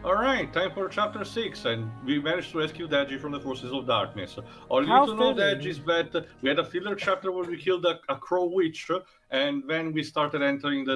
Alright, time for chapter 6, and we managed to rescue Deji from the forces of darkness. All you How need to know, fitting. Deji, is that we had a filler chapter where we killed a crow witch, and then we started entering the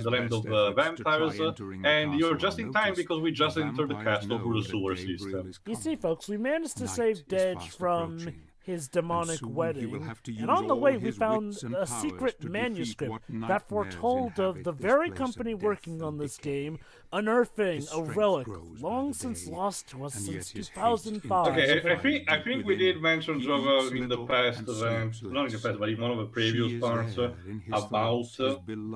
land of vampires, and you're just in time because we just entered the castle through the sewer system. You see, folks, we managed to save Dej from his demonic wedding, and on the way we found a secret manuscript that foretold of the very company working on this game unearthing a relic long since lost to us since 2005. Okay, I think we did mention Java in the past event, not in the past, but in one of the previous parts about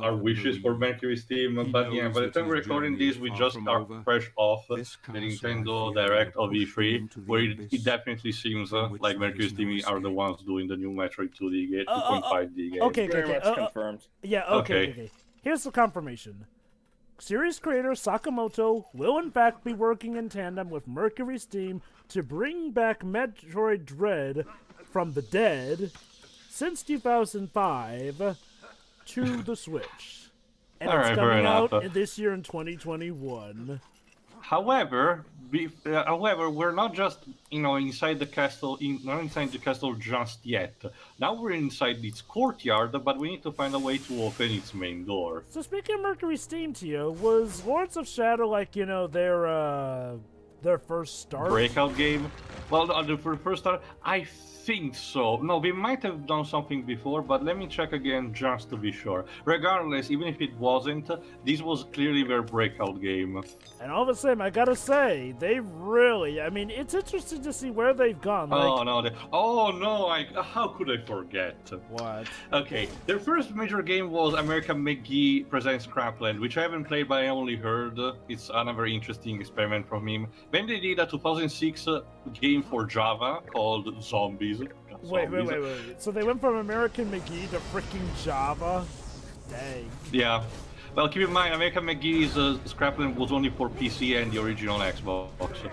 our wishes for Mercury's team. But yeah, by the time we're recording this, we just are fresh off the Nintendo Direct of E3, where it definitely seems like Mercury's team are the ones doing the new Metroid 2D game, 2.5D game. Okay, Very much confirmed. Yeah, okay. Here's the confirmation. Series creator Sakamoto will in fact be working in tandem with Mercury's team to bring back Metroid Dread from the dead since 2005 to the Switch. And All it's right, coming fair out enough. this year in 2021. However, we're not just inside the castle, not inside the castle just yet. Now we're inside its courtyard, but we need to find a way to open its main door. So speaking of Mercury's team, Tio, was Lords of Shadow like their first start? Breakout game? Well, the first start, I think so. No, we might have done something before, but let me check again just to be sure. Regardless, even if it wasn't, this was clearly their breakout game. And all the same, I gotta say, it's interesting to see where they've gone. How could I forget? What? Okay, their first major game was American McGee Presents Scrapland, which I haven't played, but I only heard. It's another interesting experiment from him. Then they did a 2006 game for Java called Zombies. Wait. So they went from American McGee to freaking Java? Dang. Yeah. Well, keep in mind, American McGee's Scrapland was only for PC and the original Xbox.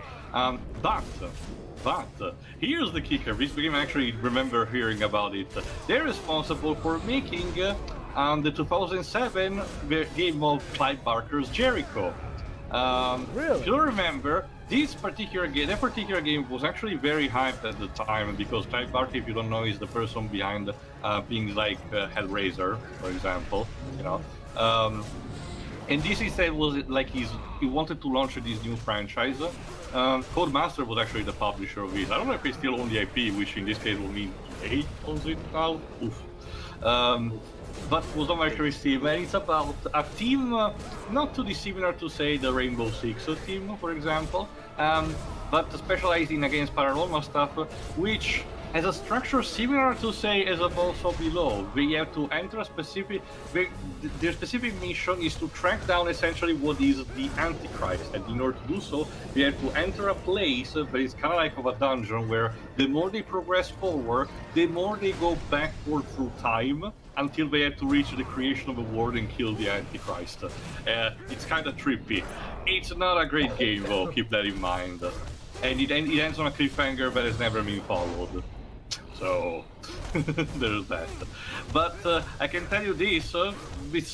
But here's the kicker. This game, I actually remember hearing about it. They're responsible for making the 2007 game of Clive Barker's Jericho. Really? If you remember, that particular game was actually very hyped at the time because Clive Barker, if you don't know, is the person behind things like Hellraiser, for example. And this instead was like he wanted to launch this new franchise. Codemaster was actually the publisher of it. I don't know if they still own the IP, which in this case will mean EA owns it now. Oof. But was on Mercury's team, and it's about a team not too dissimilar to, say, the Rainbow Six team, for example, but specializing against paranormal stuff, which has a structure similar to, say, as above so below. We have to enter a specific... Their specific mission is to track down essentially what is the Antichrist, and in order to do so, we have to enter a place that is kind of like of a dungeon where the more they progress forward, the more they go backward through time, until they have to reach the creation of a world and kill the Antichrist. It's kind of trippy. It's not a great game, though, keep that in mind. And it ends on a cliffhanger that has never been followed. So, there's that. But I can tell you this, it's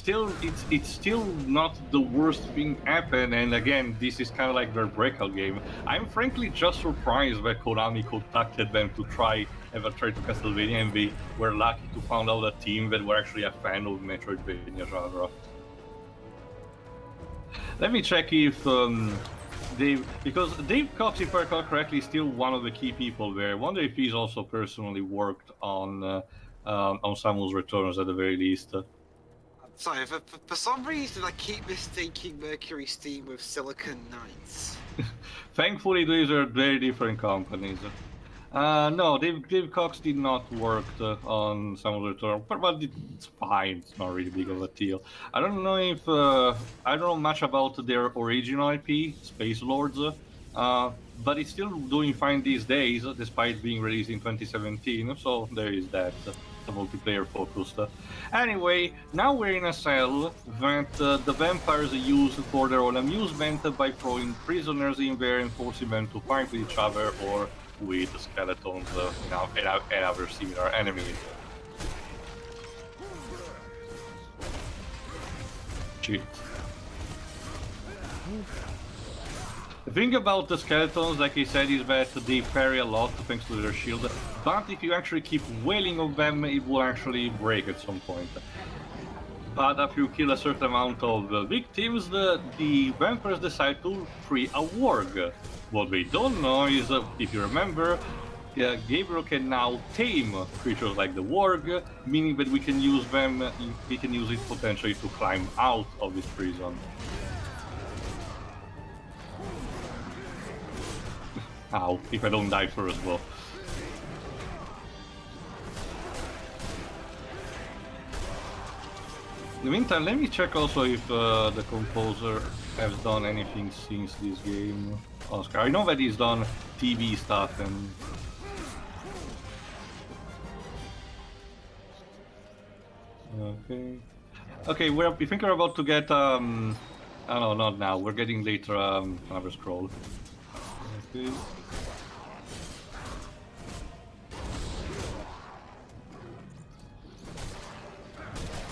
still not the worst thing happen, and again, this is kind of like their breakout game. I'm frankly just surprised that Konami contacted them to have a try to Castlevania, and they were lucky to find out a team that were actually a fan of Metroidvania genre. Let me check if because Dave Cox, if I recall correctly, is still one of the key people there. I wonder if he's also personally worked on Samuel's Returns at the very least. Sorry, for some reason I keep mistaking Mercury's team with Silicon Knights. Thankfully, these are very different companies. No, Dave Cox did not work on Samuel's Return, but it's fine. It's not really big of a deal. I don't know much about their original IP, Space Lords, but it's still doing fine these days, despite being released in 2017. So there is that. The multiplayer focused. Anyway, now we're in a cell that the vampires use for their own amusement by throwing prisoners in there and forcing them to fight with each other or with skeletons and other similar enemies. Shit. The thing about the skeletons, like I said, is that they parry a lot thanks to their shield, but if you actually keep wailing on them, it will actually break at some point. But after you kill a certain amount of victims, the vampires decide to free a warg. What they don't know is, if you remember, Gabriel can now tame creatures like the warg, meaning that we can use them. We can use it potentially to climb out of this prison. Ow, if I don't die first, well. In the meantime, let me check also if the composer has done anything since this game. Oscar, I know that he's done TV stuff and... Okay. Okay, we think we're about to get, oh no, not now, we're getting later, another scroll. Okay.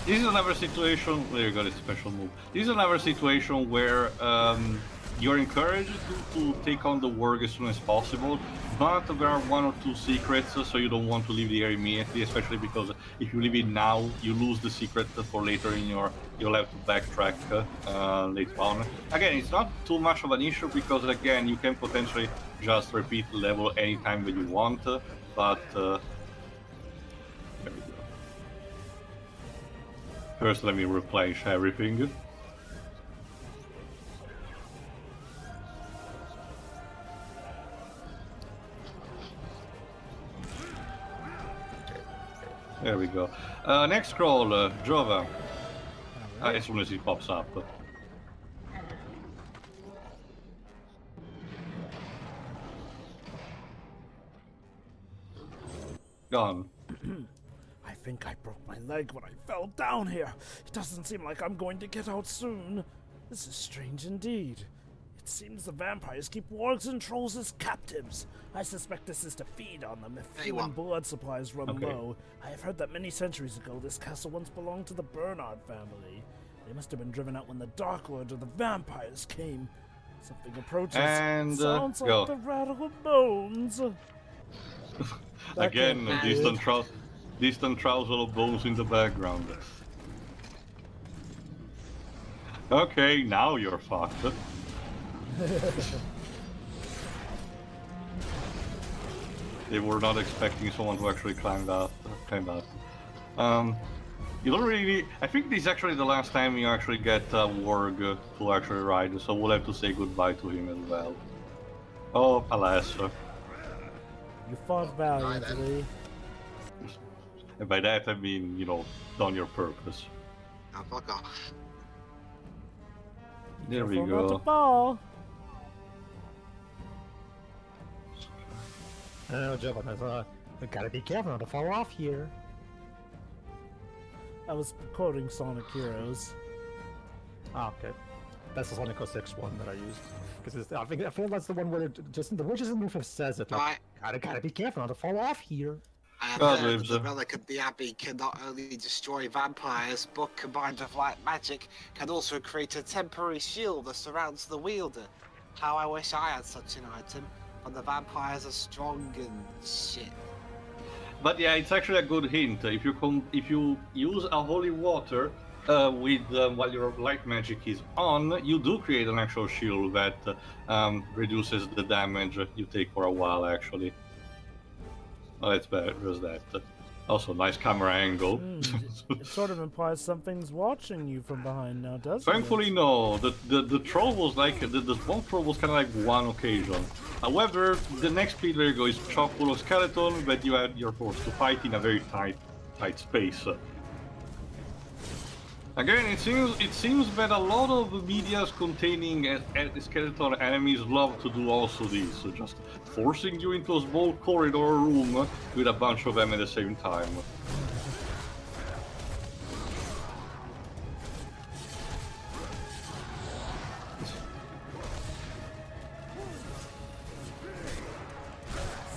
This is another situation. There you go, it's a special move. This is another situation where you're encouraged to take on the warg as soon as possible, but there are one or two secrets, so you don't want to leave the area immediately, especially because if you leave it now, you lose the secret for later in your. You'll have to backtrack later on. Again, it's not too much of an issue because again, you can potentially just repeat the level anytime that you want, but. There we go. First, let me replenish everything. There we go. Next scroll, Jova. Right. As soon as he pops up. Gone. I think I broke my leg when I fell down here. It doesn't seem like I'm going to get out soon. This is strange indeed. It seems the vampires keep wargs and trolls as captives. I suspect this is to feed on them if fuel and blood supplies run low. I have heard that many centuries ago this castle once belonged to the Bernard family. They must have been driven out when the Dark Lord of the vampires came. Something approaches. And sounds go. like the rattle of bones. Again, distant trouser of bones in the background. Okay, now you're fucked. They were not expecting someone to actually climb that. You don't really. I think this is actually the last time you actually get warg to actually ride, so we'll have to say goodbye to him as well. Oh, alas. You fought valiantly. And by that I mean, you know, done your purpose. Oh, fuck off. There we Careful not go. to fall. Oh, Joe, we gotta be careful not to fall off here. I was quoting Sonic Heroes. Ah, okay. That's the Sonic 06 one that I used. Because I feel that's the one where just the Witches in the Roof says it. Like, gotta be careful not to fall off here. I have heard that the relic of the Abbey can not only destroy vampires, but combined with light magic, can also create a temporary shield that surrounds the wielder. How I wish I had such an item, but the vampires are strong and shit. But yeah, it's actually a good hint. If you use a holy water with while your light magic is on, you do create an actual shield that reduces the damage you take for a while. Actually, oh, it's better. There's that. Also, nice camera angle. It sort of implies something's watching you from behind now, doesn't Thankfully, it? no. The troll was like the small troll was kind of like one occasion. However, the next speed there you go is chock full of skeleton that you're forced to fight in a very tight space. Again, it seems that a lot of medias containing skeleton enemies love to do also this, so just forcing you into a small corridor room with a bunch of them at the same time.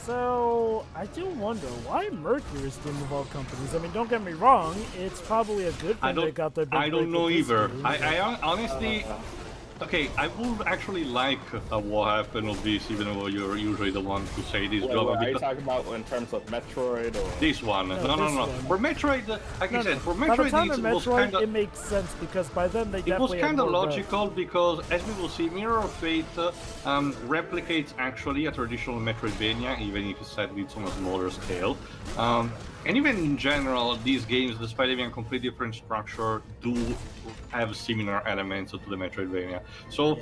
So, I do wonder, why Mercury's team of all companies? I mean, don't get me wrong, it's probably a good thing they got their big I don't break know with this either. game. I honestly, Okay, I would actually like what happened of this, even though you're usually the one to say this. Wait, are you talking about in terms of Metroid or this one? No. One. For Metroid, like I said, for By the Metroid, time it of was Metroid, kind of. it makes sense because by then they It was definitely kind had of more logical because, as we will see, Mirror of Fate replicates actually a traditional Metroidvania, even if it's set with on a smaller scale. And even in general, these games, despite having a completely different structure, do have similar elements to the Metroidvania. So,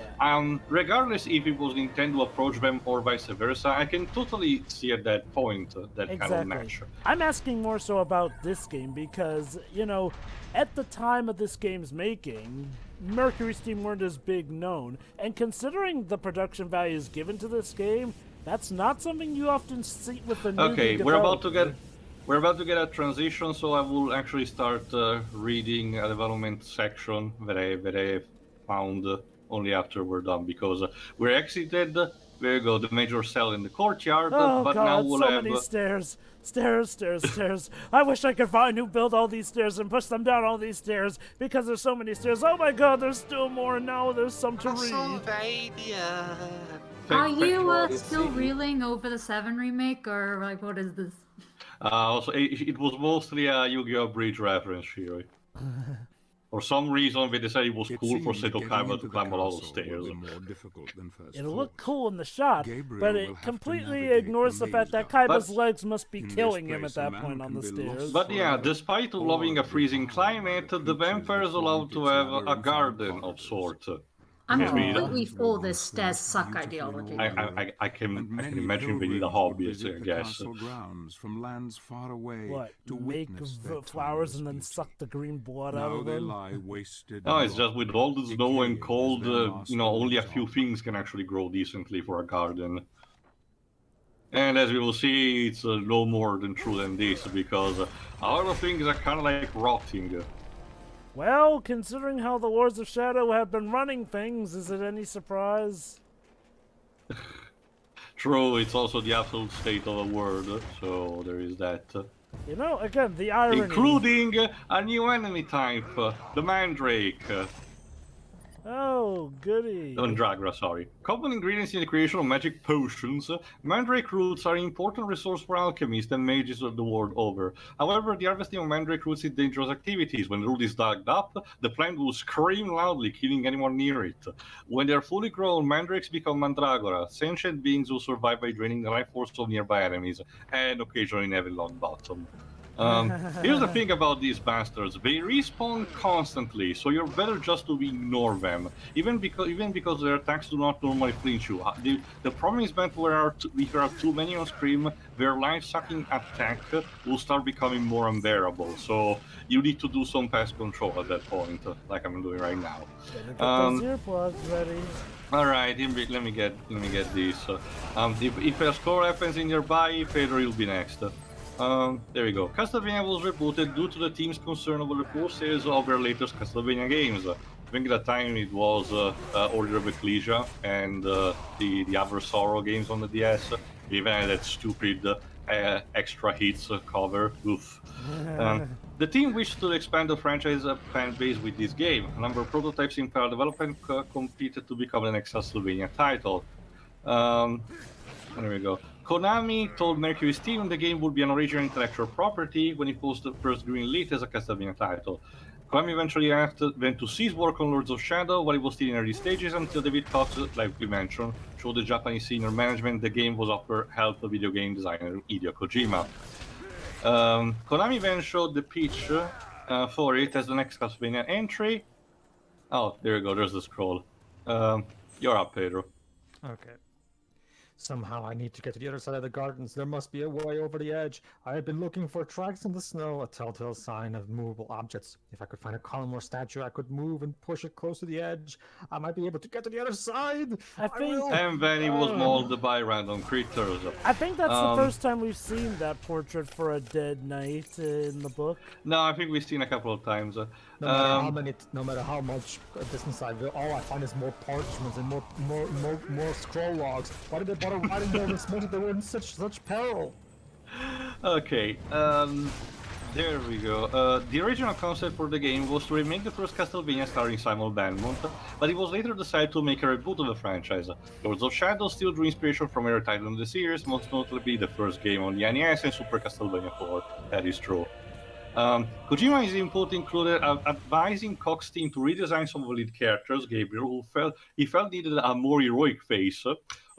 regardless if it was Nintendo approach them or vice versa, I can totally see at that point that kind of match. I'm asking more so about this game because, you know, at the time of this game's making, Mercury Steam weren't as big known, and considering the production values given to this game, that's not something you often see with a newbie Okay, developer. we're about to get a transition, so I will actually start reading a development section that I found only after we're done, because we're exited. There you go, the major cell in the courtyard. Oh but now god, we'll so have many stairs. Stairs. I wish I could find who built all these stairs and push them down all these stairs because there's so many stairs. Oh my god, there's still more, and now there's some to read. Castlevania. Are you still reeling over the 7 remake, or like what is this? Also, it was mostly a Yu-Gi-Oh! Bridge reference here. For some reason, they decided it was cool for Seto Kaiba to climb a lot of stairs. It'll look cool in the shot, but it completely ignores the fact that Kaiba's legs must be killing him at that point on the stairs. But yeah, despite loving a freezing climate, the vampire is allowed to have a garden of sorts. I'm completely for this stairs suck ideology. I can imagine they need a hobbyist, I guess. From lands far away What, to make flowers and then suck the green blood out of them? No, it's just with all the snow and cold, only a few things can actually grow decently for a garden. And as we will see, it's no more than true than this, because a lot of things are kind of like rotting. Well, considering how the Lords of Shadow have been running things, is it any surprise? True, it's also the absolute state of the world, so there is that. You know, again, the irony... Including a new enemy type, the Mandrake. Oh, goody. Mandragora, sorry. Common ingredients in the creation of magic potions, mandrake roots are an important resource for alchemists and mages of the world over. However, the harvesting of mandrake roots is dangerous activities. When the root is dug up, the plant will scream loudly, killing anyone near it. When they are fully grown, mandrakes become mandragora, sentient beings who survive by draining the life force of nearby enemies, and occasionally Neville Longbottom. Here's the thing about these bastards: they respawn constantly, so you're better just to ignore them. Even because their attacks do not normally flinch you. The problem is that if there are too many on screen, their life-sucking attack will start becoming more unbearable. So you need to do some pest control at that point, like I'm doing right now. Get those earplugs ready. All right, let me get this. If a score happens in nearby, Pedro will be next. There we go. Castlevania was rebooted due to the team's concern over the poor sales of their latest Castlevania games. I think at the time it was Order of Ecclesia and the other Sorrow games on the DS. Even had that stupid extra hits cover. Oof. The team wished to expand the franchise fan base with this game. A number of prototypes in parallel development competed to become the next Castlevania title. There we go. Konami told Mercury Steam the game would be an original intellectual property when it was first greenlit as a Castlevania title. Konami eventually went to cease work on Lords of Shadow while it was still in early stages until David Cox, like we mentioned, showed the Japanese senior management the game was offered help of video game designer Hideo Kojima. Konami then showed the pitch for it as the next Castlevania entry. Oh, there you go, there's the scroll. You're up, Pedro. Okay. Somehow I need to get to the other side of the gardens. There must be a way over the edge. I have been looking for tracks in the snow, a telltale sign of movable objects. If I could find a column or statue, I could move and push it close to the edge. I might be able to get to the other side. And then he was mauled by random creatures. I think that's the first time we've seen that portrait for a dead knight in the book. No, I think we've seen a couple of times. No matter how much distance I go, all I find is more parchments and more scroll logs. Why did they bother writing there this much? They were in such peril. Okay. There we go. The original concept for the game was to remake the first Castlevania starring Simon Belmont, but it was later decided to make a reboot of the franchise. Lords of Shadow still drew inspiration from other titles in the series, most notably the first game on the NES and Super Castlevania 4. That is true. Kojima's input included advising Koch's team to redesign some of the lead characters, Gabriel, who felt needed a more heroic face.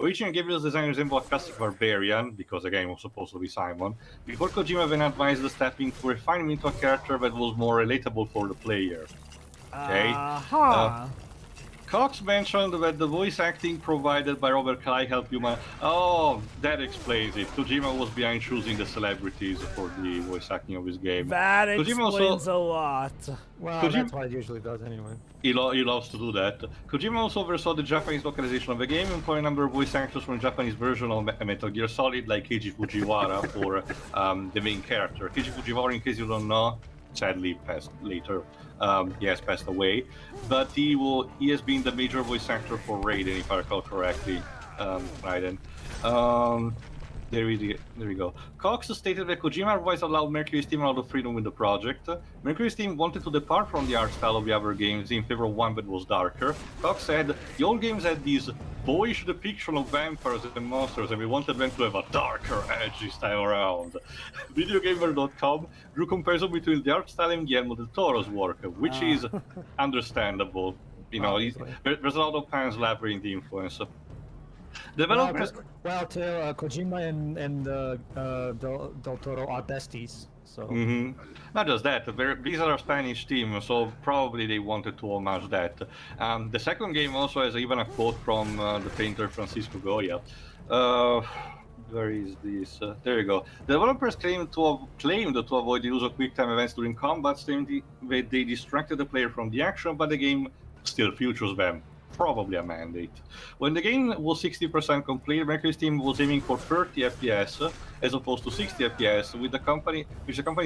Originally, Gabriel's design resembled a classic barbarian, because the game was supposed to be Simon, before Kojima then advised the staffing to refine him into a character that was more relatable for the player. Okay? Cox mentioned that the voice acting provided by Robert Kai helped human. Oh, that explains it. Kojima was behind choosing the celebrities for the voice acting of his game. That Kojima explains a lot. Well, that's what it usually does anyway. He loves to do that. Kojima also oversaw the Japanese localization of the game, employing a number of voice actors from the Japanese version of Metal Gear Solid, like Keiji Fujiwara for the main character. Keiji Fujiwara, in case you don't know, sadly passed later. He has passed away, but he has been the major voice actor for Raiden, if I recall correctly. Raiden. There we go. Cox stated that Kojima advice allowed Mercury's team a lot of freedom with the project. Mercury's team wanted to depart from the art style of the other games in favor of one that was darker. Cox said, the old games had this boyish depiction of vampires and monsters, and we wanted them to have a darker edge this time around. Videogamer.com drew comparison between the art style and Guillermo del Toro's work, which is understandable. You know, there's a lot of Pan's Labyrinth influence. Developers. Well, Kojima and Del Toro are besties, so. Not just that, these are a Spanish team, so probably they wanted to homage that. The second game also has even a quote from the painter Francisco Goya. Where is this? There you go. The developers claimed to avoid the use of quick time events during combat, stating that they distracted the player from the action, but the game still features them. Probably a mandate. When the game was 60% complete, Mercury's team was aiming for 30 FPS as opposed to 60 FPS, which the company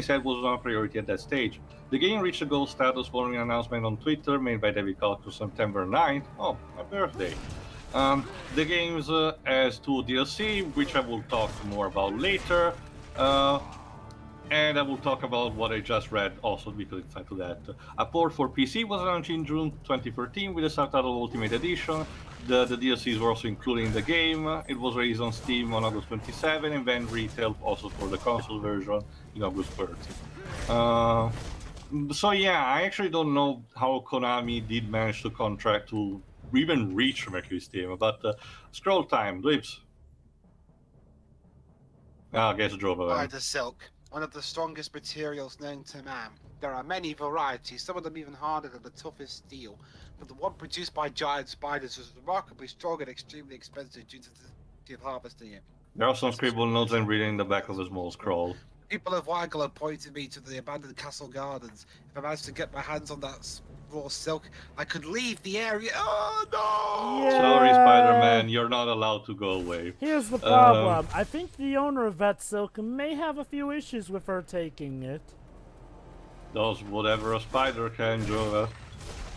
said was not a priority at that stage. The game reached a gold status following an announcement on Twitter made by David Koch on September 9th. Oh, my birthday. The games has 2 DLC, which I will talk more about later. And I will talk about what I just read also because it's tied to that. A port for PC was launched in June 2013 with the subtitle Ultimate Edition. The DLCs were also included in the game. It was released on Steam on August 27 and then retail also for the console version in August 30. So yeah, I actually don't know how Konami did manage to contract to even reach Mercury's team, but scroll time, Dweebs. I guess drove away. Spider silk, one of the strongest materials known to man. There are many varieties, some of them even harder than the toughest steel, but the one produced by giant spiders is remarkably strong and extremely expensive due to the difficulty of harvesting it. There are some scribbled notes and reading in the back of the small scroll. People of Weigel have pointed me to the abandoned castle gardens. If I managed to get my hands on that raw silk, I could leave the area. Oh no! Yeah. Sorry, Spider-Man, you're not allowed to go away. Here's the problem. I think the owner of that silk may have a few issues with her taking it. Does whatever a spider can, Joe.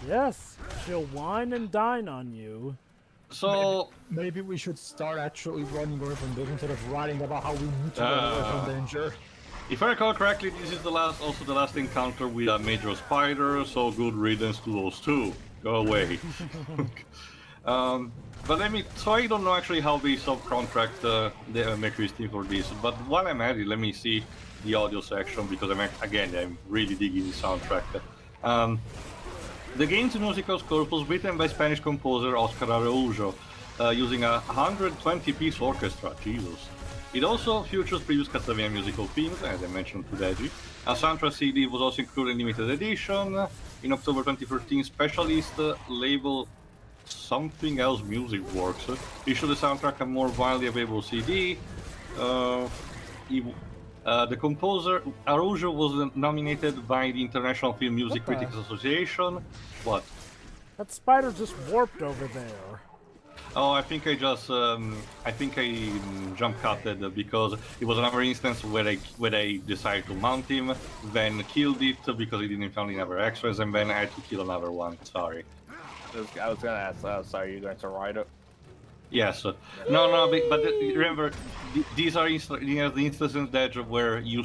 Yes, she'll wine and dine on you. So maybe we should start actually running away from this instead of writing about how we need to run away from danger. If I recall correctly, this is the last encounter with a major spider, so good riddance to those two. Go away. But so I don't know actually how they subcontract the Mercury's team for this, but while I'm at it, let me see the audio section, because I'm really digging the soundtrack. The game's musical score was written by Spanish composer Oscar Araujo, using a 120-piece orchestra, Jesus. It also features previous Castlevania musical themes, as I mentioned to Deji. A soundtrack CD was also included in limited edition. In October 2013, Specialist label Something Else Music Works issued the soundtrack a more widely available CD. The composer Araujo was nominated by the International Film Music Critics Association. What? That spider just warped over there. Oh, I think I jump cutted because it was another instance where I decided to mount him, then killed it because he didn't find another extras, and then I had to kill another one. Sorry. I was gonna ask, sorry, you're going to ride it? Yes. No, but remember, these are the instances that where you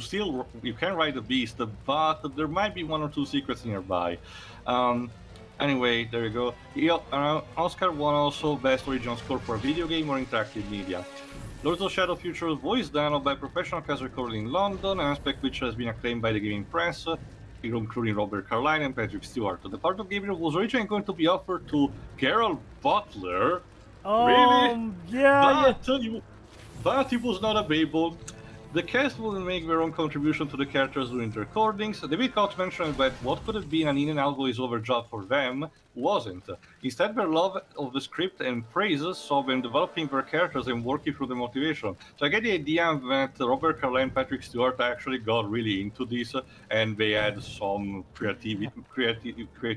can ride a beast, but there might be one or two secrets nearby. Anyway, there you go. Oscar won also Best Original Score for a Video Game or Interactive Media. Lords of Shadow Future was voiced done by professional cast recorded in London, an aspect which has been acclaimed by the gaming press, including Robert Carlyle and Patrick Stewart. The part of Gabriel was originally going to be offered to Gerald Butler. Really? Yeah. But it was not available. The cast will make their own contribution to the characters during the recordings. David Cox mentioned that what could have been an in-and-out voiceover job for them wasn't. Instead, their love of the script and praises saw them developing their characters and working through the motivation. So I get the idea that Robert Carlyle and Patrick Stewart actually got really into this, and they had some creative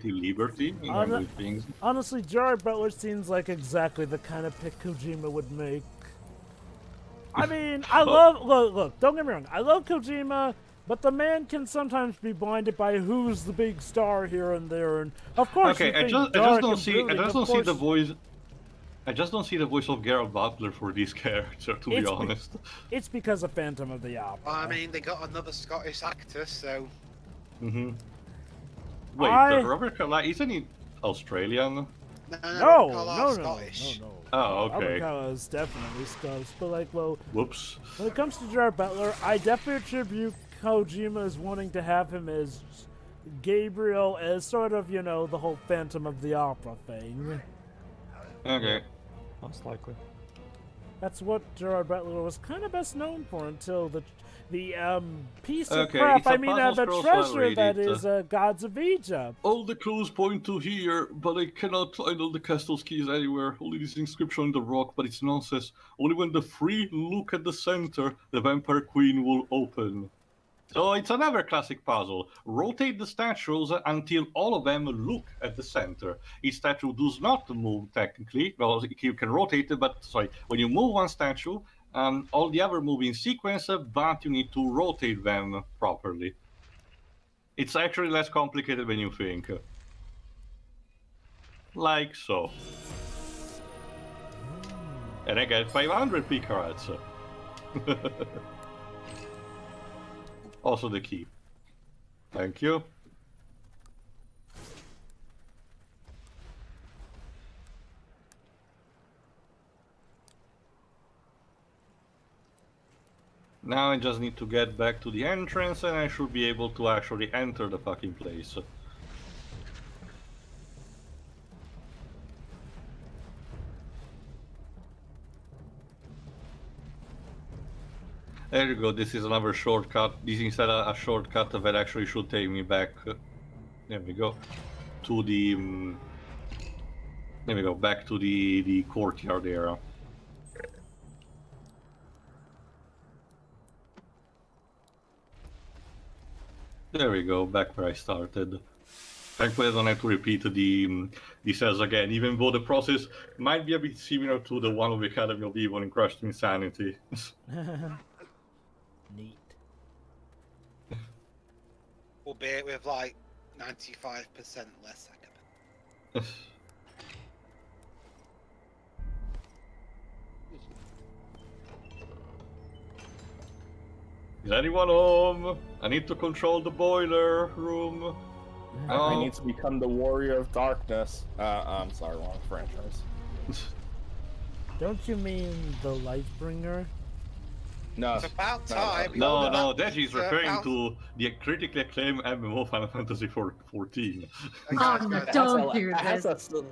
liberty in doing things. Honestly, Gerard Butler seems like exactly the kind of pick Kojima would make. I mean, I love look. Don't get me wrong. I love Kojima, but the man can sometimes be blinded by who's the big star here and there. And of course, okay, I just don't see the voice. I just don't see the voice of Gerald Butler for this character, to be honest. It's because of Phantom of the Opera. I mean, they got another Scottish actor, so. Wait, Robert Carlyle, isn't he Australian? No. Scottish. No. Oh, okay. Robert is definitely Scottish, but Whoops. When it comes to Gerard Butler, I definitely attribute Kojima as wanting to have him as Gabriel as sort of, the whole Phantom of the Opera thing. Okay. Most likely. That's what Gerard Butler was kind of best known for until the piece of Okay, crap. it's a I mean, puzzle the scroll, so I'll treasure read that it. is Gods of Egypt. All the clues point to here, but I cannot find all the castle's keys anywhere. Only this inscription on the rock, but it's nonsense. Only when the three look at the center, the Vampire Queen will open. So it's another classic puzzle. Rotate the statues until all of them look at the center. Each statue does not move technically. Well, you can rotate it, but when you move one statue, all the other move in sequence, but you need to rotate them properly. It's actually less complicated than you think. Like so. And I get 500 picarats. Also the key. Thank you. Now I just need to get back to the entrance and I should be able to actually enter the fucking place. There you go, this is another shortcut. This is instead a shortcut that actually should take me back. There we go. To the... there we go, back to the courtyard area. There we go, back where I started. Thankfully I don't have to repeat the cells again, even though the process might be a bit similar to the one of the Academy of Evil in Crushed Insanity. Neat. Albeit with like 95% less second. Is anyone home? I need to control the boiler room. I need to become the Warrior of Darkness. I'm sorry, wrong franchise. Don't you mean the Lightbringer? No. It's about time. No, that is referring to the critically acclaimed MMO Final Fantasy XIV. Oh, don't do this. That's a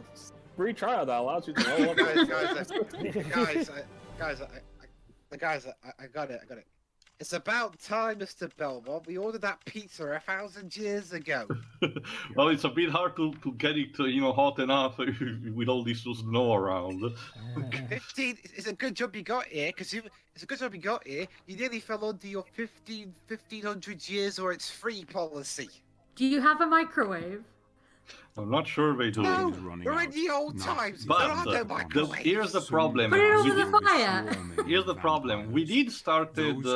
free trial that allows you to roll up. Guys, I got it. It's about time, Mr. Belmont. We ordered that pizza 1,000 years ago. Well, it's a bit hard to get it, hot enough with all this snow around. 15. It's a good job you got here, because it's a good job you got here. You nearly fell under your 1,500 years or it's free policy. Do you have a microwave? I'm not sure they do. No, we're in the old times. But here's the problem. Put it over the fire. Here's the problem. We did started,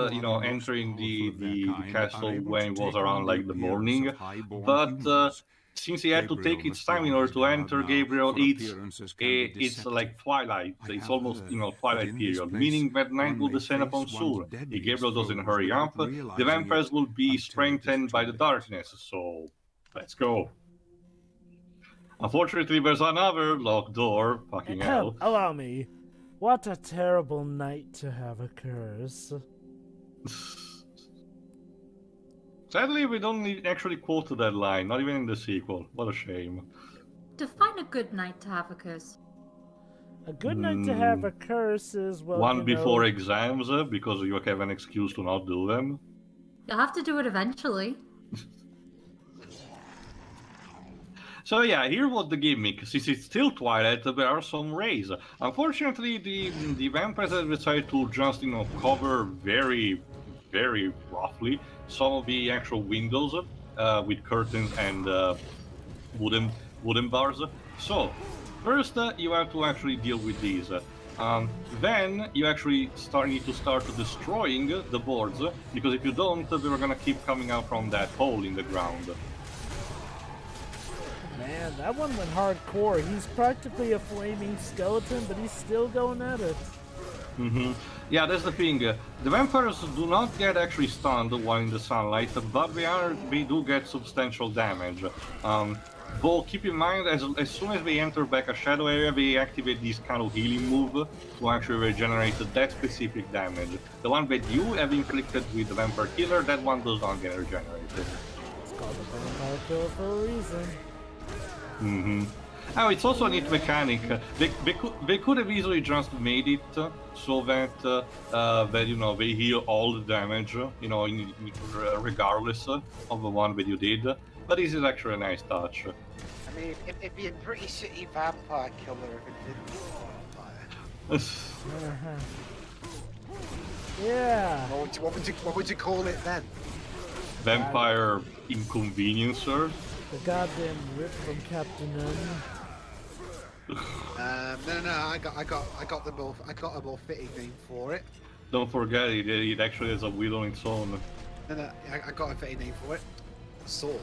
entering the castle when it was around like the morning, but since he had to take its must be time in on order his to guard enter, now, Gabriel, for appearances can be it's like deceptive. Twilight. I It's have almost, heard you know, that Twilight in this period, place, meaning that night one will may descend upon face one's soon. If deadliest Gabriel doesn't foes hurry without up, the realizing vampires it will be until it is strengthened by the too late. darkness, so let's go. Unfortunately, there's another locked door. Fucking hell. Allow me. What a terrible night to have a curse. Sadly, we don't actually quote that line, not even in the sequel. What a shame. Define a good night to have a curse. A good night to have a curse is, well, One you before know... exams, because you have an excuse to not do them. You'll have to do it eventually. So yeah, here was the gimmick. Since it's still Twilight, there are some rays. Unfortunately, the vampires have decided to just, you know, cover very, very roughly some of the actual windows with curtains and wooden bars. So first, you have to actually deal with these. Then you actually need to start destroying the boards, because if you don't, they're gonna keep coming out from that hole in the ground. Man, that one went hardcore. He's practically a flaming skeleton, but he's still going at it. Yeah, that's the thing. The vampires do not get actually stunned while in the sunlight, but they do get substantial damage. Though keep in mind, as soon as they enter back a shadow area, they activate this kind of healing move to actually regenerate that specific damage. The one that you have inflicted with the vampire killer, that one does not get regenerated. It's called the vampire killer for a reason. Oh, it's also a neat mechanic. They could have easily just made it so that that, you know, they heal all the damage, you know, regardless of the one that you did. But this is actually a nice touch. I mean, it'd be a pretty shitty vampire killer if it didn't be a vampire. Yeah. What would you call it then? Vampire inconveniencer. The goddamn whip from Captain N. No, I got a more fitting name for it. Don't forget, it actually has a wheel on its own. No, I got a fitting name for it. Sword.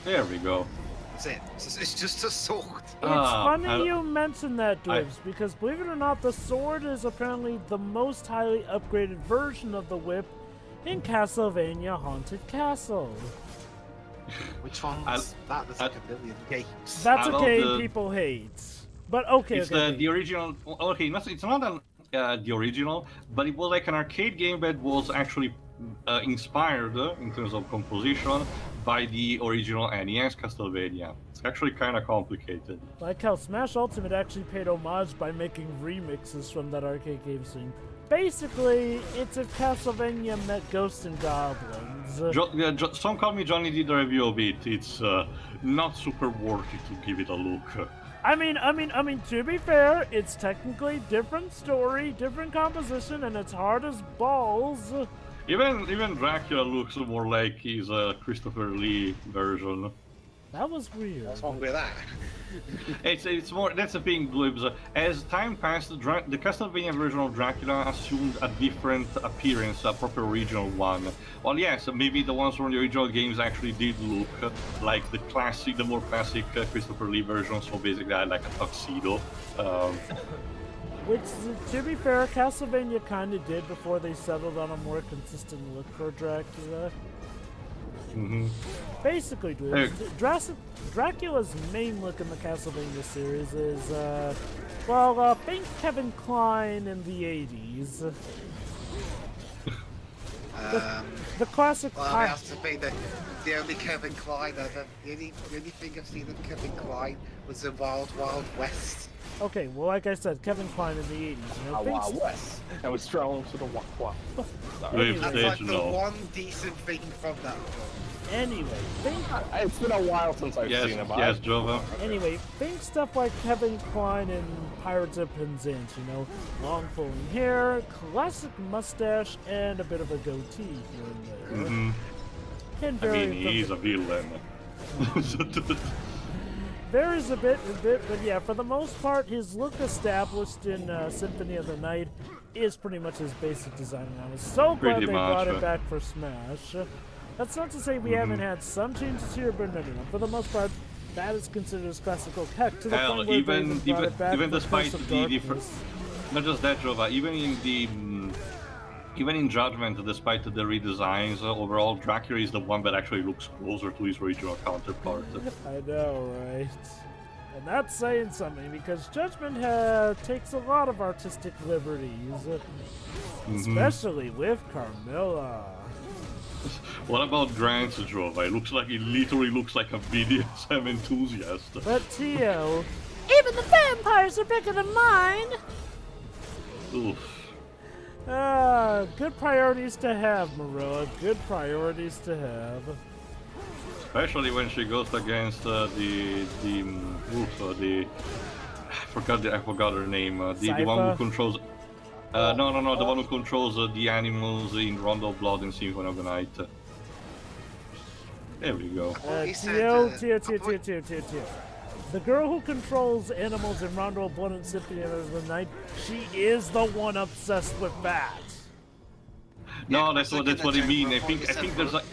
There we go. That's it. It's just a sword. It's funny you mentioned that, Dibs, because believe it or not, the sword is apparently the most highly upgraded version of the whip in Castlevania Haunted Castle. Which one's that? There's like a million games. That's a game people hate. But okay, it's okay. the original. Okay, it's not the original, but it was like an arcade game that was actually inspired in terms of composition by the original NES Castlevania. It's actually kind of complicated. Like how Smash Ultimate actually paid homage by making remixes from that arcade game scene. Basically, it's if Castlevania met Ghosts and Goblins. Some call me Johnny did a review of it. It's not super worthy to give it a look. I mean, to be fair, it's technically different story, different composition, and it's hard as balls. Even Dracula looks more like he's a Christopher Lee version. That was weird. What's wrong with that? It's more. That's the thing, Glibs. As time passed, the Castlevania version of Dracula assumed a different appearance, a proper original one. Well, yes, maybe the ones from the original games actually did look like the more classic Christopher Lee version. So basically, I like a tuxedo. Which, to be fair, Castlevania kind of did before they settled on a more consistent look for Dracula. Basically, Dracula's main look in the Castlevania series is, think Kevin Kline in the 80s. The classic... Well, it has to be the only Kevin Kline the only thing I've seen of Kevin Kline was the Wild Wild West. Okay, well, like I said, Kevin Kline in the 80s, you know, Wild West. And was thrown to the wah. Anyway, That's like the one decent thing from that film. Anyway, It's been a while since I've seen him. Yes, Jova. Anyway, think stuff like Kevin Kline in Pirates of Penzance, you know, long flowing hair, classic mustache, and a bit of a goatee here and there. And He's a villain. Varies a bit, but yeah, for the most part, his look established in Symphony of the Night is pretty much his basic design. And I was so glad they brought it back for Smash. That's not to say we haven't had some changes here, but no. For the most part, That is considered as classical heck to the Hell, point where they brought it back even for despite Curse of the different, Darkness. not just that, Jova, even in Judgment, despite the redesigns, overall Dracula is the one that actually looks closer to his original counterpart. I know, right? And that's saying something, because Judgment takes a lot of artistic liberties, especially with Carmilla. What about Grant's Jova? It literally looks like a BDSM enthusiast. But Tio, even the vampires are bigger than mine! Oof. Good priorities to have, Marilla. Good priorities to have. Especially when she goes against I forgot her name. The one who controls. No, the one who controls the animals in Rondo of Blood and Symphony of the Night. There we go. Tio. The girl who controls animals in Rondo of Blood and Symphony of the Night, she is the one obsessed with that. No, that's what I mean. I think there's like.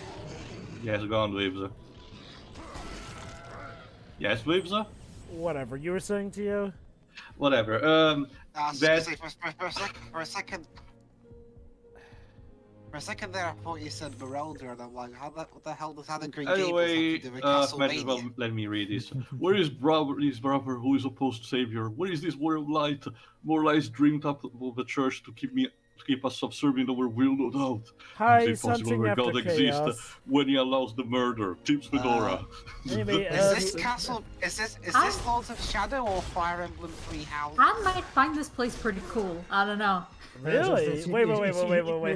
Yes, go on, Waves. Yes, Waves? Whatever, you were saying, Tio? Whatever. For a second there, I thought you said Marauder, and I'm like, what the hell does that Green Gables Anyway, have to do with might as well Castlevania? let me read this. Where is brother who is opposed to Savior? Where is this word of light? More lies dreamed up of the church to keep us subservient over will, no doubt. Hi, Is it possible where God exists when he allows the murder? Tips Fedora. Anyway, Is this Lords of Shadow or Fire Emblem Three Houses? I might find this place pretty cool. I don't know. Really? Wait,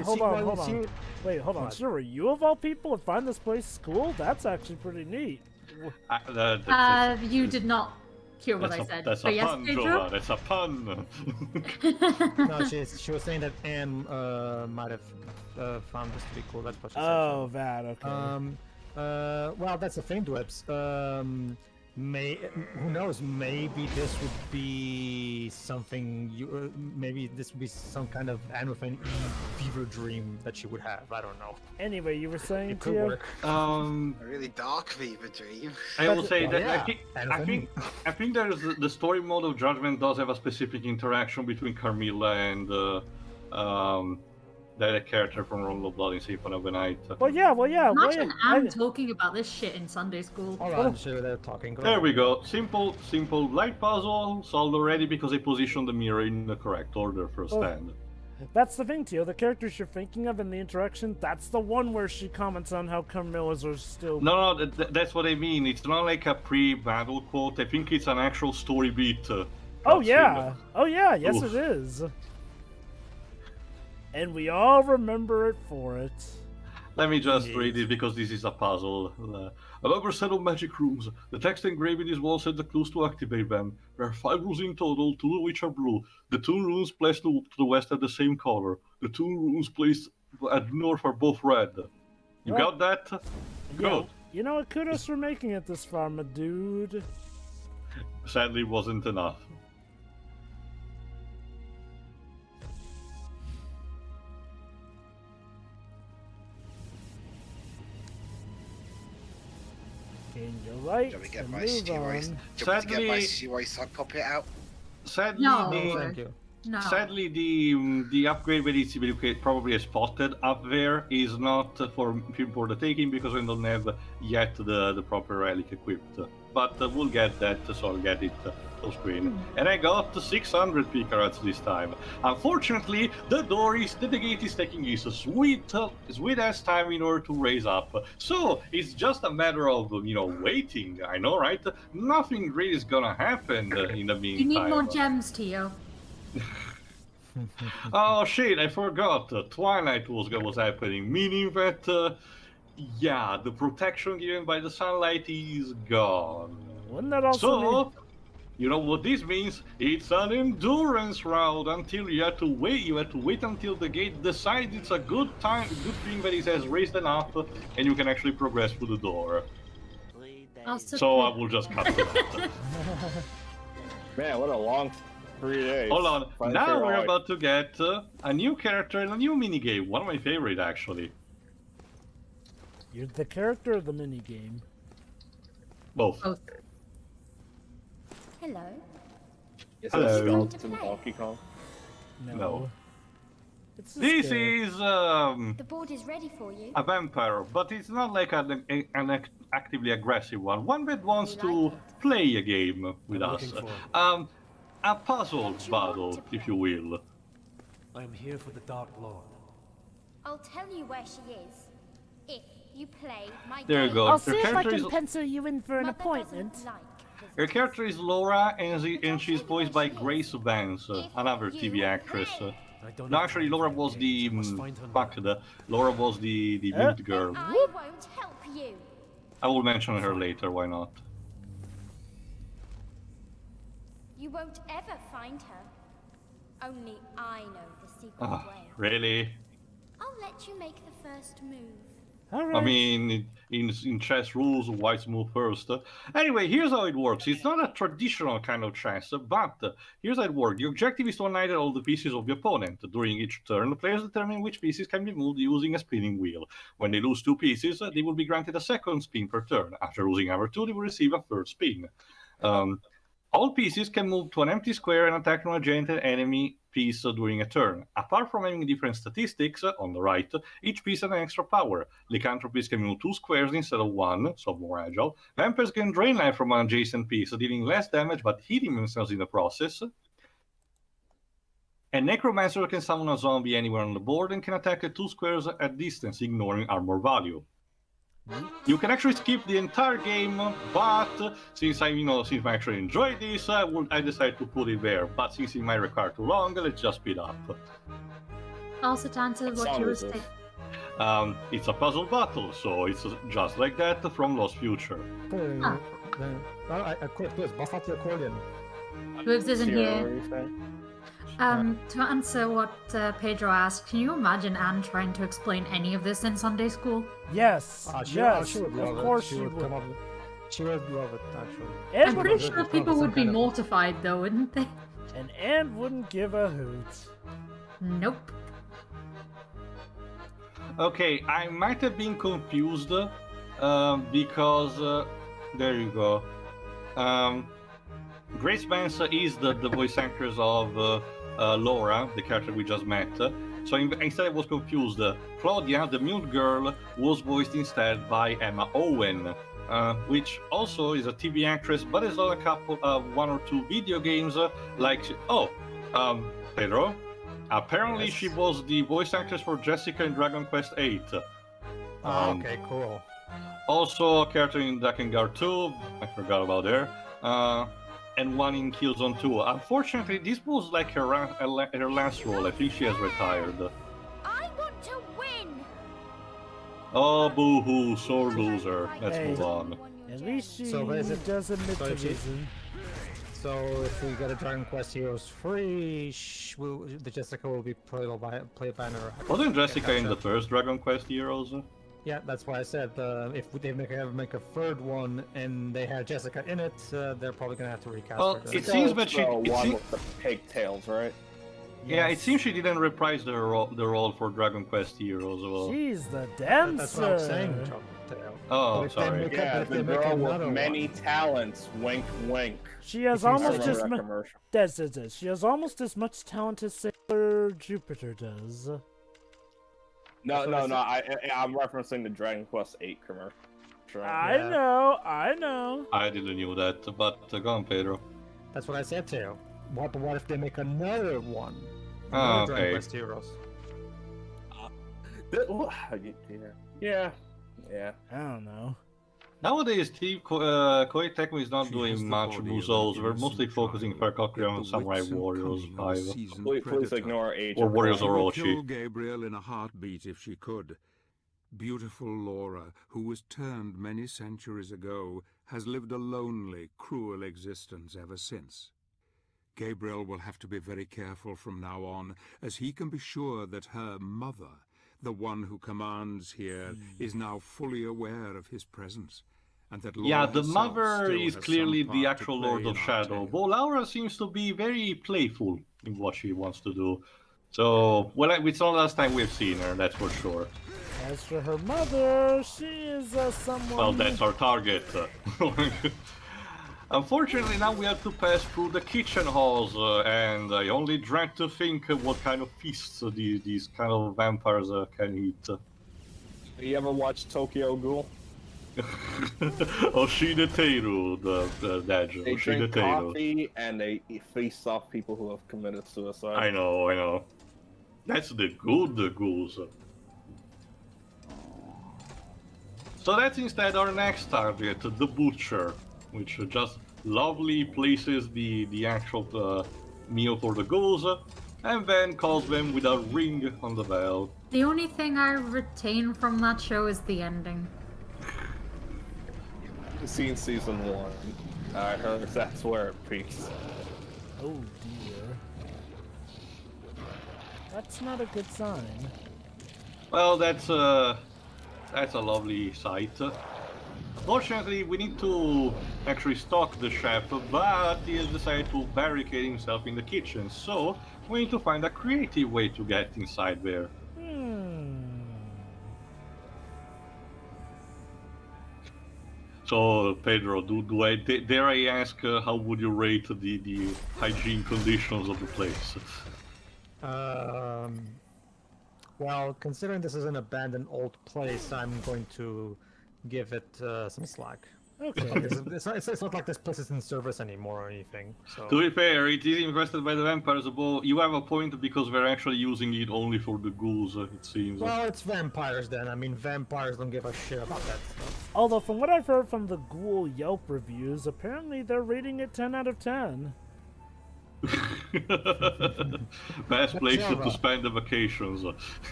hold on. See- Wait, hold on. What? Sure, you of all people would find this place cool? That's actually pretty neat. You did not hear what I said. That's But a yes, pun, Pedro? Jova. That's a pun. No, she was saying that Anne might have found this to be cool. That's what she said. Oh, that, okay. Well, that's the thing, Dwebs. Who knows? Maybe this would be something. Maybe this would be some kind of Anne with an fever dream that she would have. I don't know. Anyway, you were saying, It could Tio? work. A really dark fever dream. I will say that yeah. I think there's the story mode of Judgment does have a specific interaction between Carmilla and the character from Rondo of Blood in Symphony of the Night. Well, yeah. Imagine Anne I- talking about this shit in Sunday school. Hold on, sure they're talking. Go There ahead. we go. Simple light puzzle solved already because I positioned the mirror in the correct order for a stand. That's the thing, Tio. The characters you're thinking of in the interaction, that's the one where she comments on how Carmilla's are still... No, that's what I mean. It's not like a pre-battle quote. I think it's an actual story beat. Oh, yeah. Yes, Oof. it is. And we all remember it for it. Let me just read it because this is a puzzle. A number set of magic rooms. The text engraved in these walls had the clues to activate them. There are 5 rooms in total, 2 of which are blue. The 2 rooms placed to the west are the same color. The 2 rooms placed at north are both red. You got that? Good. You know what? Kudos for making it this far, my dude. Sadly, it wasn't enough. And you're right. Shall we get and my move CY? on. Shall we get my CY sock puppet out? Sadly, No. Thank you. No. Sadly, the upgrade that is probably spotted up there is not for the taking because we don't have yet the proper relic equipped. But we'll get that, so I'll get it full screen. And I got 600 picarats this time. Unfortunately, the gate is taking this sweet ass time in order to raise up. So it's just a matter of waiting. I know, right? Nothing really is gonna happen in the meantime. You need more gems, Tio. Oh shit, I forgot. Twilight was happening, meaning that, the protection given by the sunlight is gone. Wouldn't that also mean... So, you know what this means? It's an endurance round until you have to wait. You have to wait until the gate decides it's a good thing that it has raised enough, and you can actually progress through the door. So I will just cut to that. Man, what a long 3 days. Hold on. Finally Now figured we're out, about to get a new character and a new minigame. One of my favorite, actually. You're the character of the minigame. Both. Both. Hello. Is Hello. it Going to Skeleton play? Donkey Kong? No. It's just This a- is The board is ready for you. a vampire, but it's not like an actively aggressive one. One that wants You to like it? play a game with I'm us. looking for- A puzzle Don't you want battle, to if play? you will. I am here for the Dark Lord. I'll tell you where she is. If you play my There you game. go. I'll Your see if I character can is pencil you in for an Mother appointment. doesn't like Your visitors. character is Laura, and she's voiced by Grace Vance, If another you TV actress. play. I don't No, have actually, time Laura for was games. the I must find her fuck now. Laura was the mute girl. I won't help you. I will mention her later. Why not? You won't ever find her. Only I know the secret Ah, way. really? I'll let you make the first move. All right. I mean, in chess rules, whites move first. Anyway, here's how it works. It's not a traditional kind of chess, but here's how it works. The objective is to annihilate all the pieces of the opponent. During each turn, players determine which pieces can be moved using a spinning wheel. When they lose 2 pieces, they will be granted a second spin per turn. After losing another 2, they will receive a third spin. All pieces can move to an empty square and attack an adjacent enemy piece during a turn. Apart from having different statistics, on the right, each piece has an extra power. Lycanthropies can move 2 squares instead of 1, so more agile. Vampires can drain life from an adjacent piece, dealing less damage but healing themselves in the process. And Necromancer can summon a zombie anywhere on the board and can attack at 2 squares at distance, ignoring armor value. You can actually skip the entire game, but since I actually enjoy this, I decided to put it there. But since it might require too long, let's just speed up. Also, to answer What what song you were is this? saying. It's a puzzle battle, so it's just like that from Lost Future. Please, bust out the accordion. Whoops isn't Sierra, here. what were you saying? To answer what Pedro asked, can you imagine Anne trying to explain any of this in Sunday school? Yes. She yes. would love Of it. course She she would would. come up. She would love it, actually. And I'm pretty sure people would be mortified though, wouldn't they? And Anne wouldn't give a hoot. Nope. Okay, I might have been confused because there you go. Grace Vance is the voice actress of Laura, the character we just met. So instead I was confused. Claudia, the mute girl, was voiced instead by Emma Owen, which also is a TV actress, but has done a couple, 1 or 2 video games. Pedro. Apparently, Yes. she was the voice actress for Jessica in Dragon Quest VIII. Okay, cool. Also, a character in Drakengard 2, I forgot about her, and one in Killzone 2. Unfortunately, this was like her last role. I think she has retired. I want to win. Oh, boo-hoo, sore loser. Let's Hey. move on. At least she So is it- does admit so to if she- losing. So if we get a Dragon Quest Heroes free, the Jessica will be played by her. Wasn't Jessica in the Gotcha. first Dragon Quest Heroes? Yeah, that's why I said if they ever make a third one and they have Jessica in it, they're probably gonna have to recast Well, her. it seems that That's she. the It one seems, with the pigtails, right? yeah, it seems she didn't reprise the role for Dragon Quest Heroes. Well, She's the dancer. That's what I'm saying, Joe. oh, But if they sorry. make- Yeah, but if the they make girl with another many one- talents. Wink, wink. She has If you I almost remember as that much. commercial. She has almost as much talent as Sailor Jupiter does. No, That's what no, no. I'm referencing the Dragon Quest VIII commercial. I know. I didn't know that, but go on, Pedro. That's what I said to you. What if they make another one? Oh, Another okay. Dragon Quest Heroes. Yeah. Yeah. I don't know. Nowadays, Koei Tecmo is not She has doing the much body of Musous. an We're mostly innocent focusing child, Farcockry yet on the Samurai wits and Warriors cunning of a 5. seasoned Please predator. ignore Age Or of Warriors She of Rome. would Orochi. kill Gabriel in a heartbeat if she could. Beautiful Laura, who was turned many centuries ago, has lived a lonely, cruel existence ever since. Gabriel will have to be very careful from now on, as he can be sure that her mother, the one who commands here, is now fully aware of his presence, and that Laura Yeah, the herself mother still is has clearly some the part to actual play Lord in of our Shadow, tale. but Laura seems to be very playful in what she wants to do. So, well, it's not the last time we've seen her, that's for sure. As for her mother, she is someone. Well, that's our target. Unfortunately, now we have to pass through the kitchen halls, and I only dread to think what kind of feasts these kind of vampires can eat. You ever watch Tokyo Ghoul? Oshineteru, the dad. They drink coffee and they feast off people who have committed suicide. I know. That's the good ghouls. So that's instead our next target, the butcher, which just lovely places the actual meal for the ghouls, and then calls them with a ring on the bell. The only thing I retain from that show is the ending. Seen season 1. I heard that's where it peaks. Oh dear. That's not a good sign. Well, that's a lovely sight. Fortunately, we need to actually stalk the chef, but he has decided to barricade himself in the kitchen, so we need to find a creative way to get inside there. So, Pedro, dare I ask, how would you rate the hygiene conditions of the place? Well, considering this is an abandoned old place, I'm going to give it some slack. Okay. It's not like this place is in service anymore or anything. So. To be fair, it is infested by the vampires, but you have a point because we're actually using it only for the ghouls, it seems. Well, it's vampires then. I mean, vampires don't give a shit about that stuff. Although, from what I've heard from the Ghoul Yelp reviews, apparently they're rating it 10 out of 10. Best place to spend the vacations.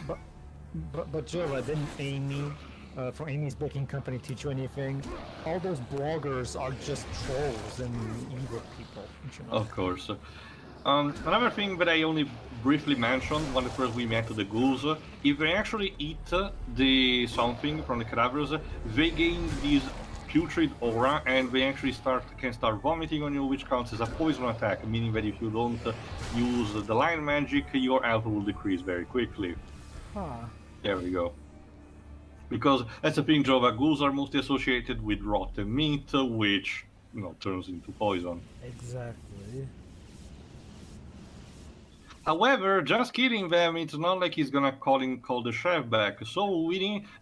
But Jova, didn't Amy, for Amy's baking company, teach you anything? All those bloggers are just trolls and evil people. You know? Of course. Another thing that I only briefly mentioned when first we met the ghouls, if they actually eat the something from the cadavers, they gain this putrid aura and they actually can start vomiting on you, which counts as a poison attack, meaning that if you don't use the line magic, your health will decrease very quickly. Huh. There we go. Because that's the thing, Jova, ghouls are mostly associated with rotten meat, which, turns into poison. Exactly. However, just killing them, it's not like he's gonna call the chef back. So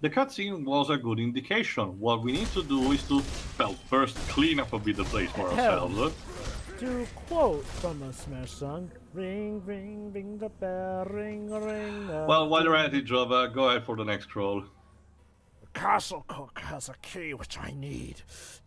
the cutscene was a good indication. What we need to do is to, first clean up a bit the place for ourselves. To quote from a Smash song, ring, ring, ring the bell, ring, ring. Well, while you're at it, Jova, go ahead for the next scroll. The castle cook has a key which I need.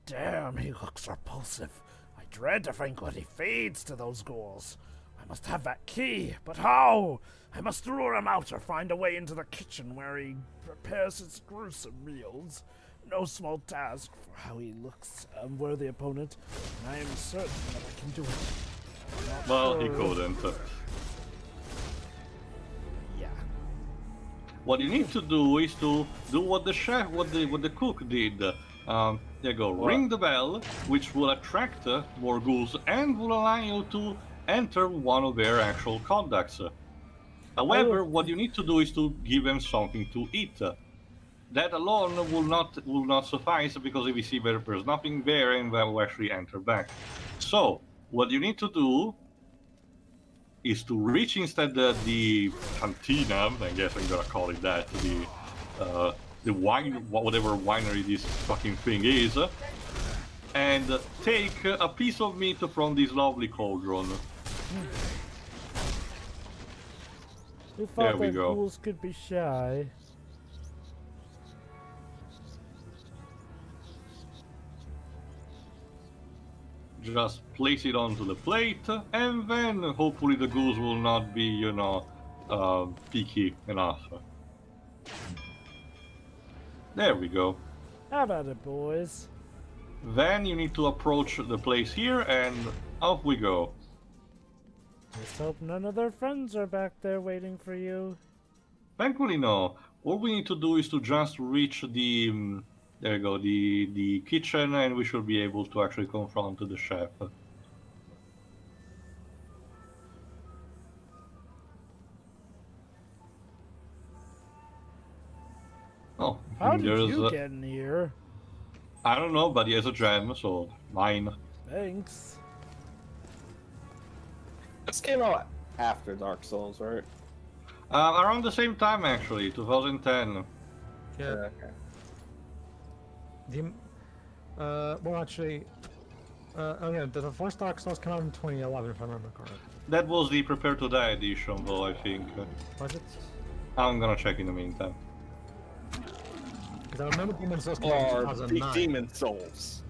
Damn, he looks repulsive. I dread to think what he feeds to those ghouls. I must have that key, but how? I must lure him out or find a way into the kitchen where he prepares his gruesome meals. No small task for how he looks, unworthy opponent, and I am certain that I can do it. Well, he couldn't. Yeah. What you need to do is to do what the cook did. There you go. What? Ring the bell, which will attract more ghouls and will allow you to enter one of their actual conducts. However, what you need to do is to give them something to eat. That alone will not suffice, because if you see that there's nothing there, and they will actually enter back. So what you need to do is to reach instead the cantina, I guess I'm gonna call it that, the wine, whatever winery this fucking thing is, and take a piece of meat from this lovely cauldron. Who thought that ghouls could be shy? Just place it onto the plate, and then hopefully the ghouls will not be, picky enough. There we go. How about it, boys? Then you need to approach the place here, and off we go. Just hope none of their friends are back there waiting for you. Thankfully, no. All we need to do is to just reach the... there you go, the kitchen, and we should be able to actually confront the chef. Oh, how did you get in here? I don't know, but he has a gem, so mine. Thanks. This came out after Dark Souls, right? Around the same time, actually, 2010. Yeah. Okay. Well, actually, oh yeah, the first Dark Souls came out in 2011, if I remember correctly. That was the Prepare to Die edition, though, I think. Was it? I'm gonna check in the meantime. Because I remember Demon Souls came out in Or 2009. Demon Souls.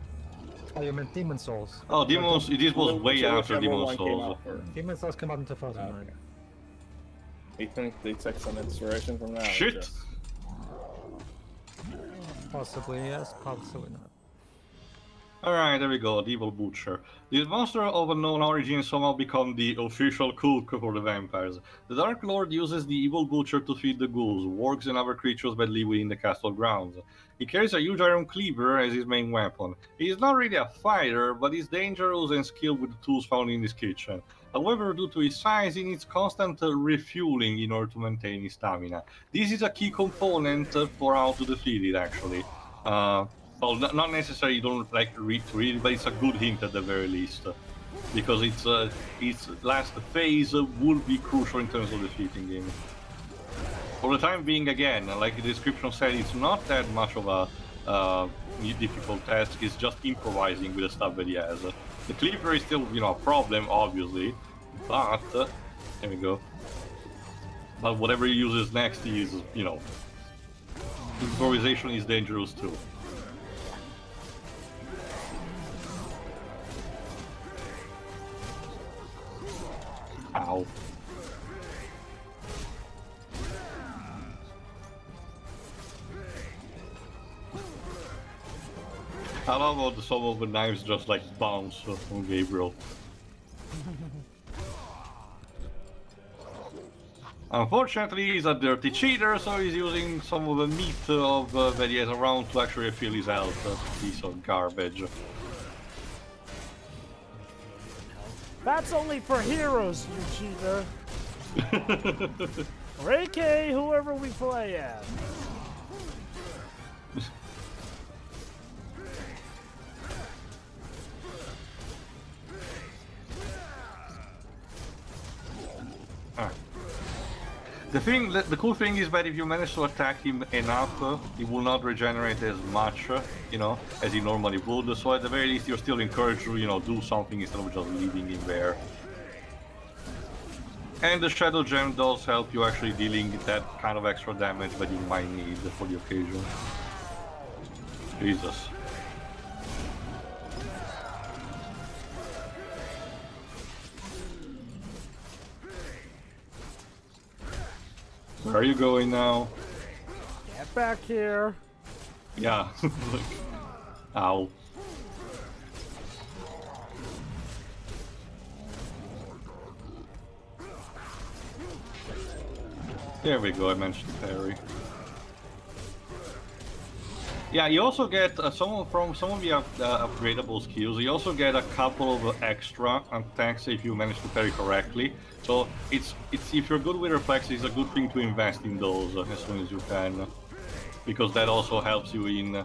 Oh, you meant Demon Souls. Oh, Demons, this was way after Whichever Demon one came Souls. out first. Demon Souls came out in 2009. Okay. You think they took some inspiration from that? or Shit! just- Possibly yes, possibly not. Alright, there we go, the Evil Butcher. This monster of unknown origin somehow become the official cook for the vampires. The Dark Lord uses the Evil Butcher to feed the ghouls, wargs and other creatures that live within the castle grounds. He carries a huge iron cleaver as his main weapon. He is not really a fighter, but is dangerous and skilled with the tools found in his kitchen. However, due to his size, he needs constant refueling in order to maintain his stamina. This is a key component for how to defeat it, actually. Well, not necessarily you don't like read through it, but it's a good hint at the very least. Because its last phase will be crucial in terms of defeating him. For the time being, again, like the description said, it's not that much of a difficult task, it's just improvising with the stuff that he has. The cleaver is still, a problem, obviously, but, there we go. But whatever he uses next is, improvisation is dangerous too. Ow. I love how some of the knives just like bounce from Gabriel. Unfortunately, he's a dirty cheater, so he's using some of the meat that he has around to actually refill his health. That's a piece of garbage. That's only for heroes, you cheater. Or AK, whoever we play as. The cool thing is that if you manage to attack him enough, he will not regenerate as much, as he normally would. So at the very least, you're still encouraged to, do something instead of just leaving him there. And the Shadow Gem does help you actually dealing that kind of extra damage that you might need for the occasion. Jesus. Where are you going now? Get back here. Yeah. Ow. There we go, I mentioned parry. Yeah, you also get some of the upgradable skills. You also get a couple of extra attacks if you manage to parry correctly. So it's if you're good with reflexes, it's a good thing to invest in those as soon as you can, because that also helps you in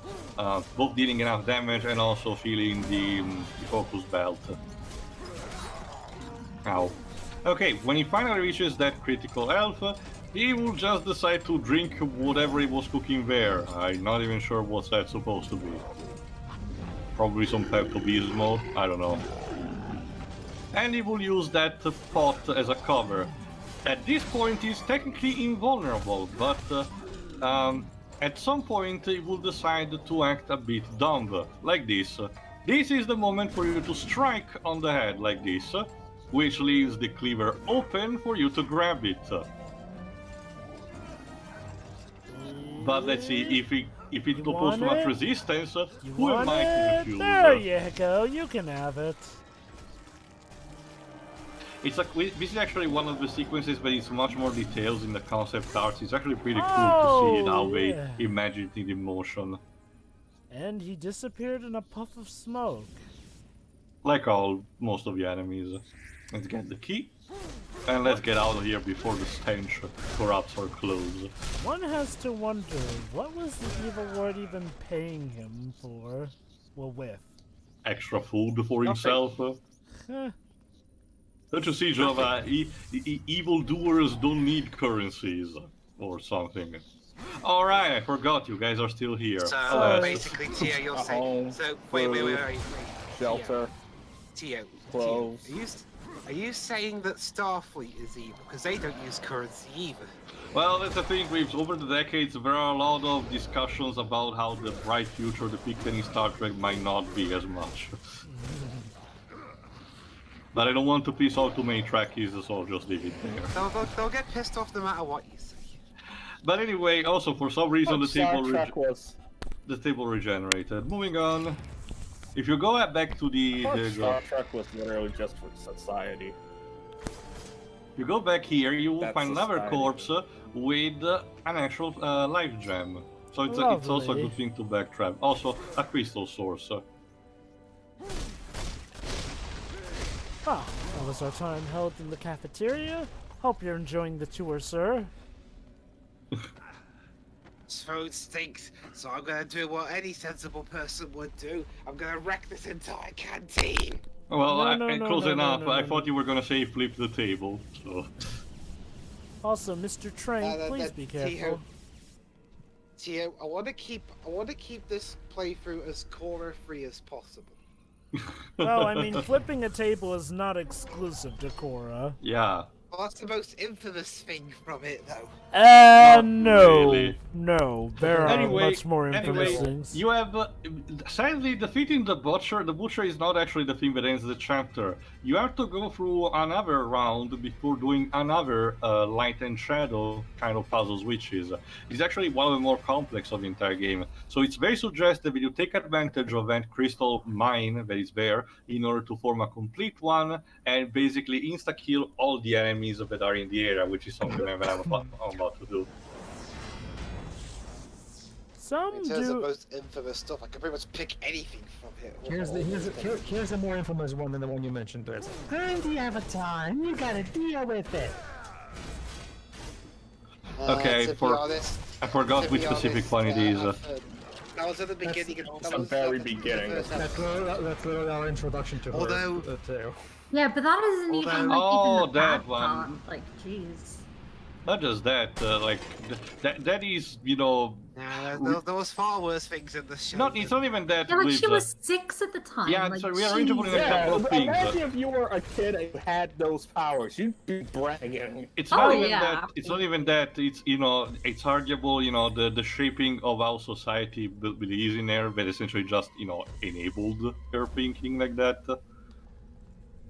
both dealing enough damage and also feeling the focus belt. Ow. Okay, when he finally reaches that critical health, he will just decide to drink whatever he was cooking there. I'm not even sure what's that supposed to be. Probably some Pepto-Bismol, I don't know. And he will use that pot as a cover. At this point he's technically invulnerable, but at some point he will decide to act a bit dumb, like this. This is the moment for you to strike on the head like this, which leaves the cleaver open for you to grab it. But let's see, if it opposes too much resistance, who am I to refuse? There you go, you can have it. This is actually one of the sequences that is much more details in the concept art. It's actually pretty cool to see it, how they imagine it in motion. And he disappeared in a puff of smoke. Like most of the enemies. Let's get the key. And let's get out of here before the stench corrupts our clothes. One has to wonder, what was the evil lord even paying him for? Well, with? extra food for himself. Don't you see, Java? Evildoers don't need currencies or something. Alright, I forgot you guys are still here. So Sorry. basically, Tio, you're saying. home, So wait. Shelter, Tio, clothes. are you saying that Starfleet is evil because they don't use currency either? Well, that's the thing, Reeves. Over the decades, there are a lot of discussions about how the bright future depicted in Star Trek might not be as much. But I don't want to piss off too many Trekkies, so I'll just leave it there. They'll get pissed off no matter what you say. But anyway, also for some reason the Star table Trek was. the table regenerated. Moving on. If you go back to the Star Trek was literally just for society. you go back here, you will That's find another society. corpse with an actual life gem. So it's also a Lovely. good thing to backtrap. Also a crystal source. Ah, that was our time held in the cafeteria. Hope you're enjoying the tour, sir. This food stinks, so I'm gonna do what any sensible person would do. I'm gonna wreck this entire canteen. Well, No, close no, enough. no, I no, thought no. you were gonna say flip the table. So. Also, Mr. Train, please be careful. Tio, I want to keep this playthrough as Cora-free as possible. Well, I mean, flipping a table is not exclusive to Korra. Yeah. Well, that's the most infamous thing from it, though. No. really. No, there are Anyway, much more infamous things. you have sadly defeating the butcher. The butcher is not actually the thing that ends the chapter. You have to go through another round before doing another light and shadow kind of puzzles, which is it's actually one of the more complex of the entire game. So it's very suggestive that you take advantage of that crystal mine that is there in order to form a complete one and basically insta kill all the enemies that are in the area, which is something that I'm about to do. Some In terms of do. most infamous stuff, I can pretty much pick anything from it. Here's a more infamous one than the one you mentioned, Liz. I'm the Avatar, and you gotta deal with it. Okay, to be for- honest, I forgot to which be specific honest, one it is. That was at the beginning. That's the very beginning. That's literally our introduction to her. Although- too. Yeah, but that isn't even like Oh, even the that bad one. part. Like, jeez. Not just that, that is, you know, There was far worse things in the show. it's not even that. Yeah, like with, she was 6 at the time. yeah, like, so we are interpreting a jeez. couple of things. Imagine if you were a kid and you had those powers, you'd be bragging. It's Oh, not even yeah. that. It's not even that. It's it's arguable. The shaping of our society is in there, but essentially just enabled her thinking like that.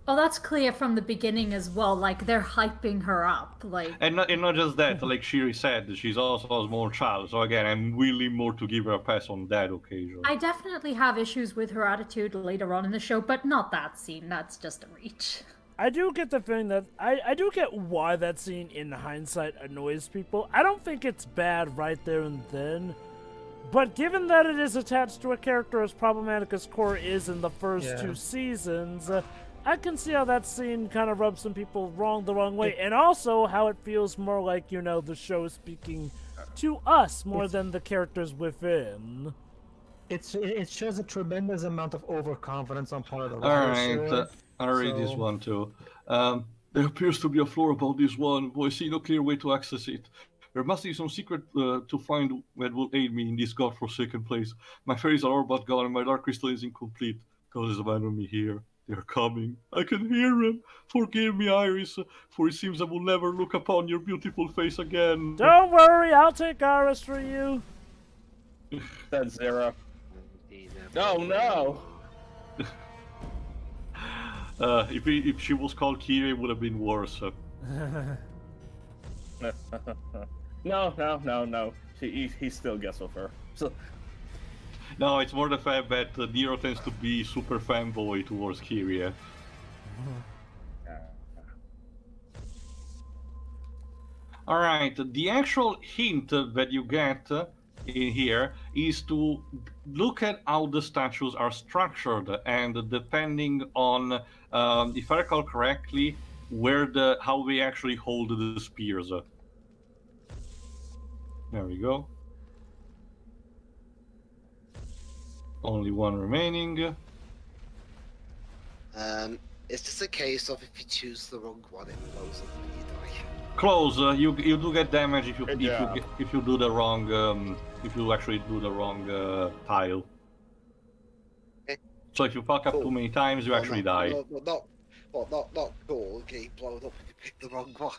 Oh, that's clear from the beginning as well. Like, they're hyping her up. Like, And not just that. Like Shiri said, she's also a small child. So again, I'm willing more to give her a pass on that occasion. I definitely have issues with her attitude later on in the show, but not that scene. That's just a reach. I do get the feeling that I do get why that scene in hindsight annoys people. I don't think it's bad right there and then. But given that it is attached to a character as problematic as Korra is in the first 2 seasons, I can see how that scene kind of rubs some people the wrong way. And also how it feels more like, the show is speaking to us more than the characters within. It shows a tremendous amount of overconfidence on part of the Alright, writers. I'll read this one too. There appears to be a floor about this one, but I see no clear way to access it. There must be some secret to find that will aid me in this godforsaken place. My fairies are all but gone and my dark crystal is incomplete. God has abandoned me here. They are coming. I can hear them. Forgive me, Iris, for it seems I will never look upon your beautiful face again. Don't worry, I'll take Iris for you. Said Zero. No. If she was called Kiri, it would have been worse. No. He still gets with her. So, No, it's more the fact that Nero tends to be super fanboy towards Kyria. Alright, the actual hint that you get in here is to look at how the statues are structured, and depending on, if I recall correctly, how they actually hold the spears. There we go. Only one remaining. It's just a case of if you choose the wrong one, it blows up and you die. Close. You do get damage if you Good job. if you do the wrong if you actually do the wrong tile. Okay. So if you fuck up Cool. too many times, you actually die. Not cool. Okay, blown up if you pick the wrong one.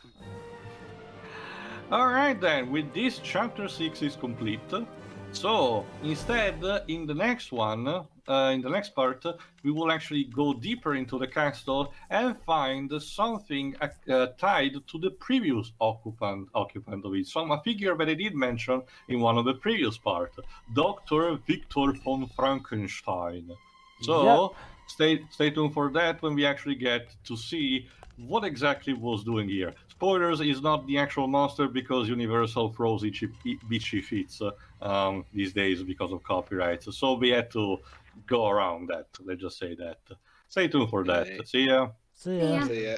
All right then. With this, chapter 6 is complete. So instead, in the next one, in the next part, we will actually go deeper into the castle and find something tied to the previous occupant of it. So a figure that I did mention in one of the previous parts, Dr. Victor von Frankenstein. So stay tuned for that when we actually get to see what exactly was doing here. Spoilers, is not the actual monster because Universal throws bitchy fits these days because of copyrights. So we had to go around that. Let's just say that. Stay tuned for that. Okay. See ya. See ya. Yeah. See ya.